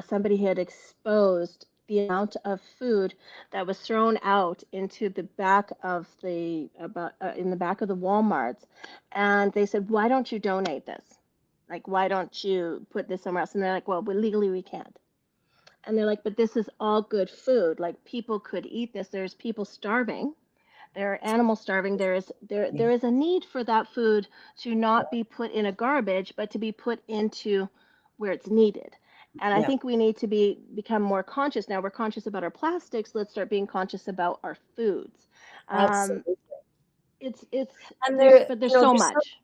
somebody had exposed the amount of food that was thrown out into the back of in the back of the Walmarts, and they said, "Why don't you donate this? Like, why don't you put this somewhere else?" And they're like, "Well, legally we can't." And they're like, "But this is all good food. Like, people could eat this. There's people starving. There are animals starving. There is a need for that food to not be put in a garbage, but to be put into where it's needed." And I Yeah, think we need to become more conscious. Now we're conscious about our plastics. Let's start being conscious about our foods. Um, absolutely. it's And there's there, but there's so much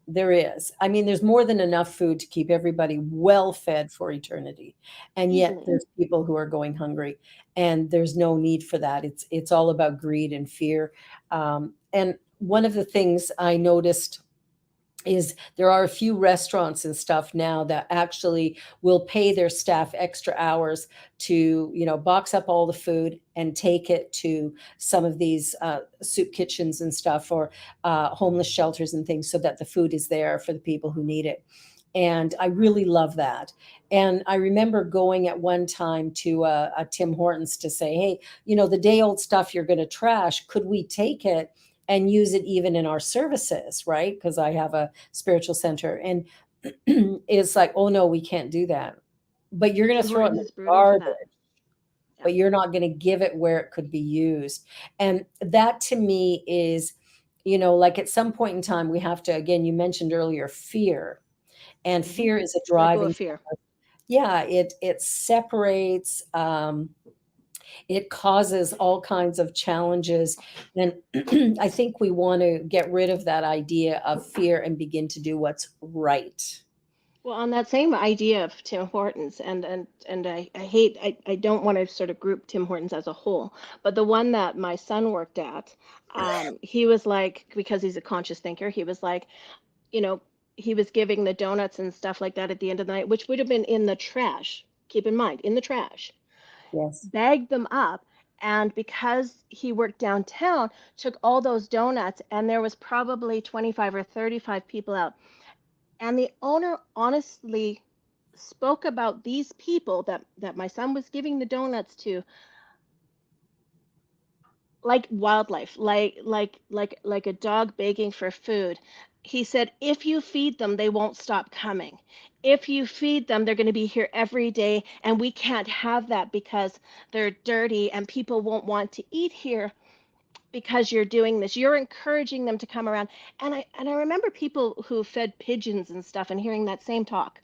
there is. I mean, there's more than enough food to keep everybody well fed for eternity. And yet easily. there's people who are going hungry, and there's no need for that. It's all about greed and fear. And one of the things I noticed is there are a few restaurants and stuff now that actually will pay their staff extra hours to, box up all the food and take it to some of these soup kitchens and stuff, or homeless shelters and things, so that the food is there for the people who need it. And I really love that. And I remember going at one time to a Tim Hortons to say, hey, the day old stuff you're going to trash, could we take it and use it even in our services, right? Because I have a spiritual center. And it's like, oh no, we can't do that. But you're going to Tim throw it in Hortons the is brutal for garbage, that. Yeah. but you're not going to give it where it could be used. And that to me is, like at some point in time, we have to, again, you mentioned earlier, fear. And hmm fear is a Let go driving, of fear. yeah, it separates, it causes all kinds of challenges. And I think we want to get rid of that idea of fear and begin to do what's right. Well, on that same idea of Tim Hortons, and I don't want to sort of group Tim Hortons as a whole, but the one that my son worked at, he was like, because he's a conscious thinker, he was like, you know, he was giving the donuts and stuff like that at the end of the night, which would have been in the trash. Keep in mind, in the trash, Yes. bagged them up. And because he worked downtown, took all those donuts, and there was probably 25 or 35 people out. And the owner honestly spoke about these people that my son was giving the donuts to like wildlife, like a dog begging for food. He said, if you feed them, they won't stop coming. If you feed them, they're going to be here every day, and we can't have that because they're dirty and people won't want to eat here because you're doing this. You're encouraging them to come around. And I remember people who fed pigeons and stuff and hearing that same talk.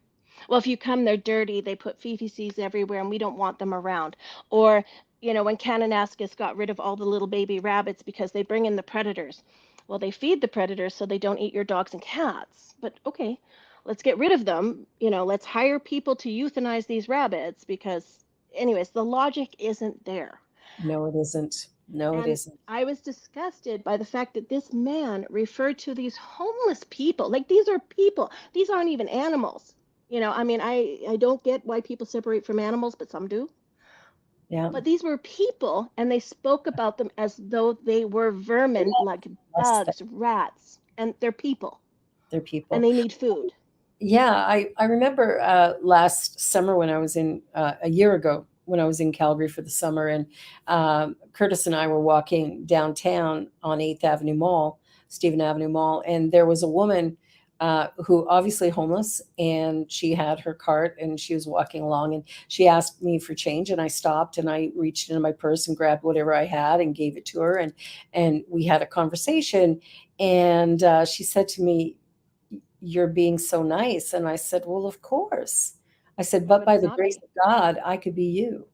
Well, if you come, they're dirty. They put feces everywhere, and we don't want them around. Or, when Kananaskis got rid of all the little baby rabbits because they bring in the predators. Well, they feed the predators so they don't eat your dogs and cats. But okay, let's get rid of them. Let's hire people to euthanize these rabbits because, anyways, the logic isn't there. No, it isn't. No, it And isn't. I was disgusted by the fact that this man referred to these homeless people like these are people. These aren't even animals. I mean, I don't get why people separate from animals, but some do. Yeah. But these were people, and they spoke about them as though they were vermin, like Less than. bugs, rats, and they're people, They're and people. they need food. Yeah, I remember last summer when I was in a year ago when I was in Calgary for the summer, and Curtis and I were walking downtown on 8th Avenue Mall, Stephen Avenue Mall, and there was a woman who obviously homeless, and she had her cart and she was walking along, and she asked me for change, and I stopped and I reached into my purse and grabbed whatever I had and gave it to her, and we had a conversation, and she said to me, you're being so nice. And I said, well, of course. I said, but But by it's the not grace me. of God, I could be you.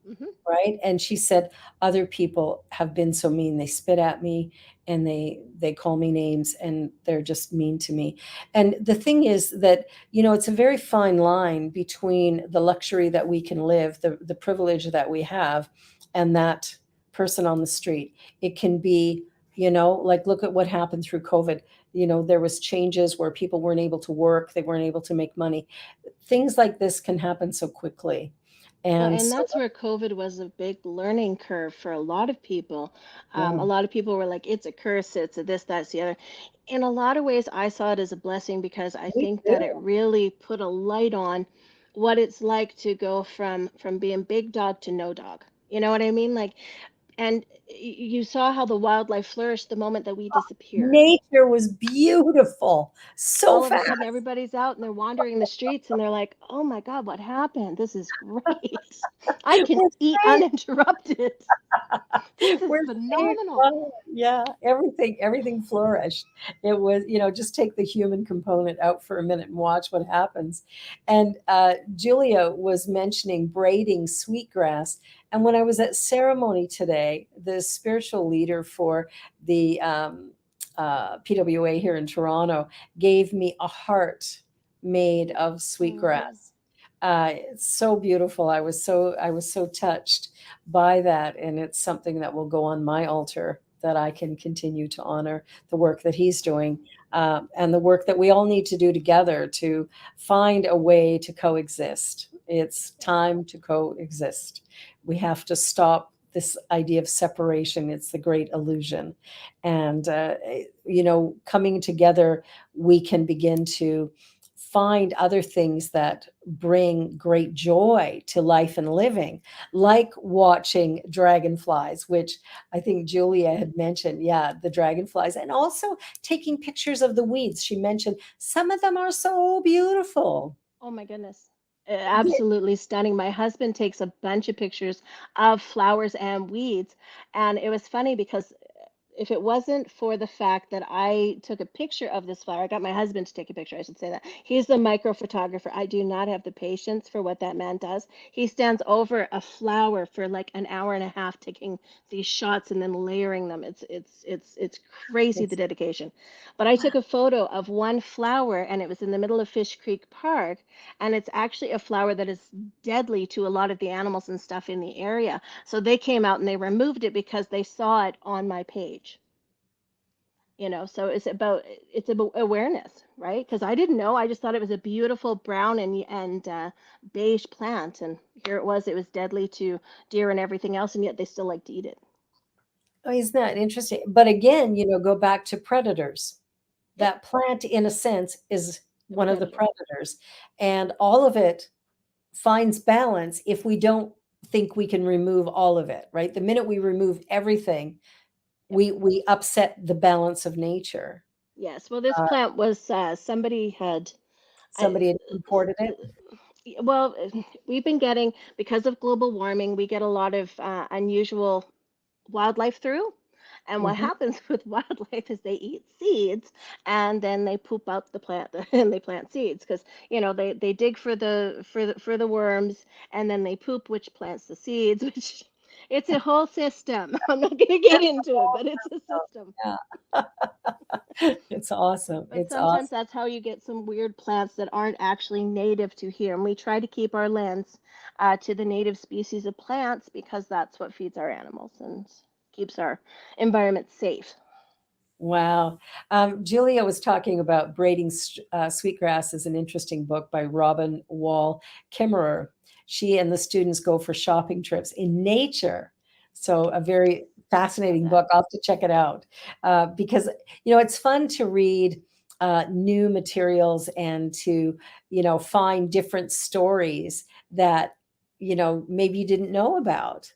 Hmm. right? And she said other people have been so mean. They spit at me and they call me names and they're just mean to me. And the thing is that, it's a very fine line between the luxury that we can live, the privilege that we have, and that person on the street. It can be, like look at what happened through COVID. There was changes where people weren't able to work, they weren't able to make money. Things like this can happen so quickly. Well, And and so, that's where COVID was a big learning curve for a lot of people. A yeah. lot of people were like, it's a curse, it's a this, that's the other. In a lot of ways, I saw it as a blessing because I Me think that too. it really put a light on what it's like to go from being big dog to no dog. You know what I mean? Like, and you saw how the wildlife flourished the moment that we disappeared. Nature was beautiful, so All of a fast. sudden everybody's out and they're wandering the streets and they're like, "Oh my God, what happened? This is great. I can We're eat safe. uninterrupted. This is We're safe. phenomenal." Wow. Yeah, everything flourished. It was, just take the human component out for a minute and watch what happens. And Julia was mentioning braiding sweetgrass. And when I was at ceremony today, the spiritual leader for the PWA here in Toronto gave me a heart made of Hmm. sweetgrass. It's so beautiful. I was so touched by that, and it's something that will go on my altar that I can continue to honor the work that he's doing, and the work that we all need to do together to find a way to coexist. It's time to coexist. We have to stop this idea of separation. It's the great illusion, and coming together, we can begin to find other things that bring great joy to life and living, like watching dragonflies, which I think Julia had mentioned. Yeah, the dragonflies, and also taking pictures of the weeds. She mentioned some of them are so beautiful. Oh my goodness. Yeah, Absolutely stunning. My husband takes a bunch of pictures of flowers and weeds. And it was funny because if it wasn't for the fact that I took a picture of this flower, I got my husband to take a picture, I should say that. He's the micro photographer. I do not have the patience for what that man does. He stands over a flower for like an hour and a half taking these shots and then layering them. It's crazy the it's dedication. But I took a photo of one flower and it was in the middle of Fish Creek Park, and it's actually a flower that is deadly to a lot of the animals and stuff in the area. So they came out and they removed it because they saw it on my page. So it's about awareness, right? Because I didn't know. I just thought it was a beautiful brown and beige plant, and here it was deadly to deer and everything else, and yet they still like to eat it. oh, isn't that interesting? But again, go back to predators. Yep, That plant, in a sense, is a one of the predator. predators, and all of it finds balance if we don't think we can remove all of it, right? The minute we remove everything, Yep. we upset the balance of nature. Yes. Well, this Uh, plant was somebody had. I, somebody had imported it. well, we've been getting because of global warming, we get a lot of unusual wildlife through. And what Mhm. happens with wildlife is they eat seeds and then they poop out the plant and they plant seeds because they dig for the worms and then they poop which plants the seeds, which it's a whole system. I'm not going to get into it, but it's a system. Yeah. It's awesome. But It's sometimes awesome. that's how you get some weird plants that aren't actually native to here. And we try to keep our lands to the native species of plants because that's what feeds our animals and keeps our environment safe. Wow. Julia was talking about Braiding Sweetgrass is an interesting book by Robin Wall Kimmerer. She and the students go for shopping trips in nature. So a very Love fascinating that. book. I'll have to check it out because, it's fun to read new materials and to, find different stories that, maybe you didn't know about.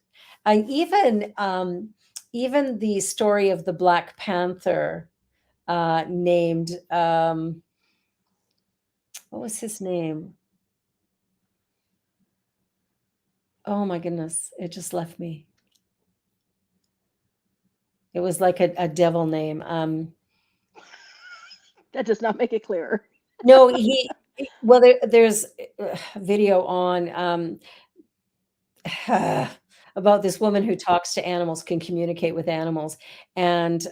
Even the story of the Black Panther, named, what was his name? Oh my goodness, it just left me. It was like a devil name. That does not make it clearer. No, well, there's video on, about this woman who talks to animals, can communicate with animals, and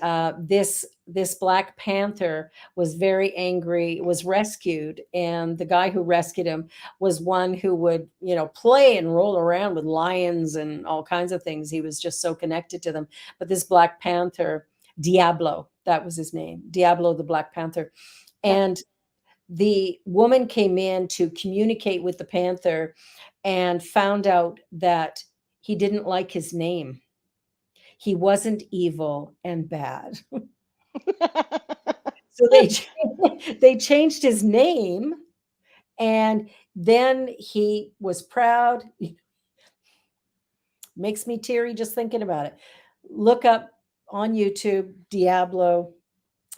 this black panther was very angry, was rescued, and the guy who rescued him was one who would, play and roll around with lions and all kinds of things. He was just so connected to them. But this black panther, Diablo, that was his name, Diablo the Black Panther, Yeah. and the woman came in to communicate with the panther and found out that he didn't like his name. He wasn't evil and bad. So they changed his name, and then he was proud. Makes me teary just thinking about it. Look up on YouTube Diablo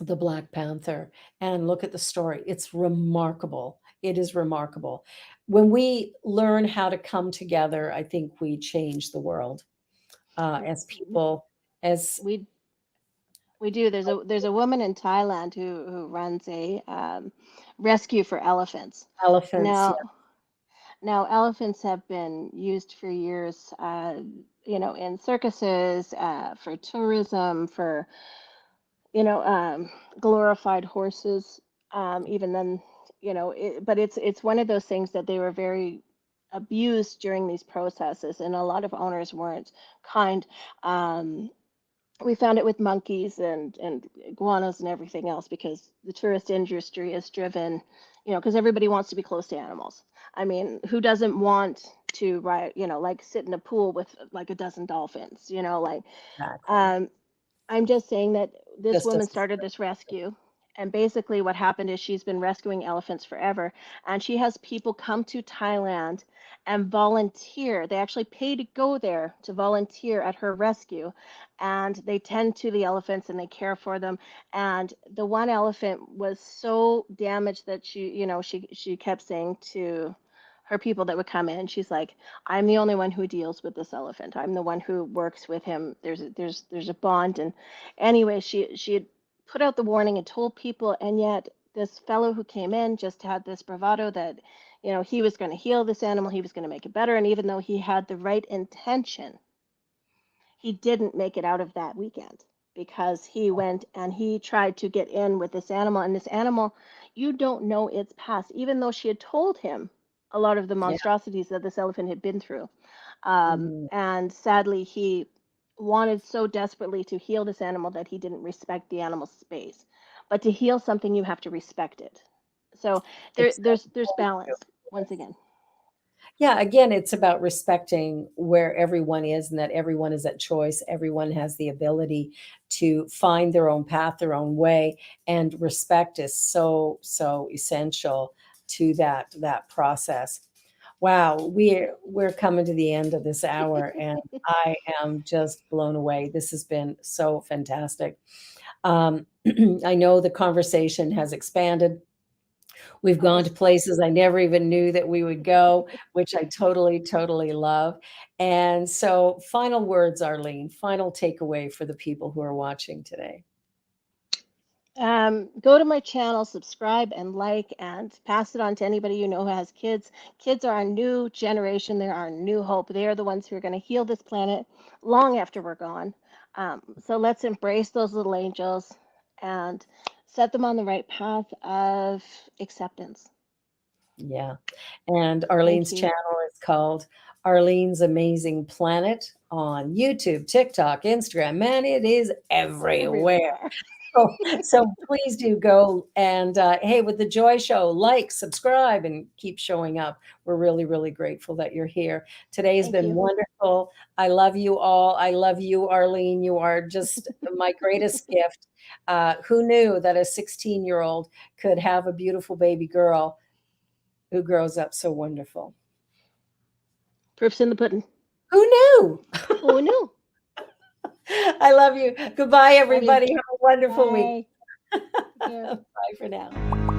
the Black Panther and look at the story. It's remarkable. It is remarkable. When we learn how to come together, I think we change the world as people, as we we do. There's a woman in Thailand who runs a rescue for elephants. elephants. Yeah, Now, now elephants have been used for years, in circuses, for tourism, for glorified horses. Even then, but it's one of those things that they were very abused during these processes, and a lot of owners weren't kind. Um, we found it with monkeys and iguanas and everything else because the tourist industry is driven, because everybody wants to be close to animals. I mean, who doesn't want to ride, like sit in a pool with like a dozen dolphins, like exactly. um, I'm just saying that this Just woman as started this rescue. And basically, what happened is she's been rescuing elephants forever. And she has people come to Thailand and volunteer. They actually pay to go there to volunteer at her rescue. And they tend to the elephants and they care for them. And the one elephant was so damaged that she kept saying to her people that would come in, she's like, I'm the only one who deals with this elephant. I'm the one who works with him. There's a bond. And anyway, she had put out the warning and told people, and yet this fellow who came in just had this bravado that, he was going to heal this animal, he was going to make it better. And even though he had the right intention, he didn't make it out of that weekend because he went and he tried to get in with this animal. And this animal, you don't know its past, even though she had told him a lot of the yeah. monstrosities that this elephant had been through. Mhm. And sadly, he wanted so desperately to heal this animal that he didn't respect the animal's space. But to heal something, you have to respect it. So there's Exactly. balance once again. Yeah, again, it's about respecting where everyone is and that everyone is at choice. Everyone has the ability to find their own path, their own way, and respect is so, so essential to that process. Wow, we're coming to the end of this hour, and I am just blown away. This has been so fantastic. Um, I know the conversation has expanded. We've Oh, gone to places I never even knew that we would go, which I totally, totally love. And so, final words, Arlene, final takeaway for the people who are watching today. go to my channel, subscribe and like, and pass it on to anybody you know who has kids. Kids are our new generation. They're our new hope. They are the ones who are going to heal this planet long after we're gone. So let's embrace those little angels and set them on the right path of acceptance. Yeah. And Thank Arlene's you. channel is called Arlene's Amazing Planet on YouTube, TikTok, Instagram. Man, it is everywhere. Everywhere. So please do go and hey, with the Joy Show, like, subscribe, and keep showing up. We're really, really grateful that you're here. Today has Thank been you. wonderful. I love you all. I love you, Arlene. You are just my greatest gift. Who knew that a 16-year-old could have a beautiful baby girl who grows up so wonderful? Proof's in the pudding. Who knew? Who knew? I love you. Goodbye, Love you. everybody. Have a wonderful week. Bye. Take care. Bye for now.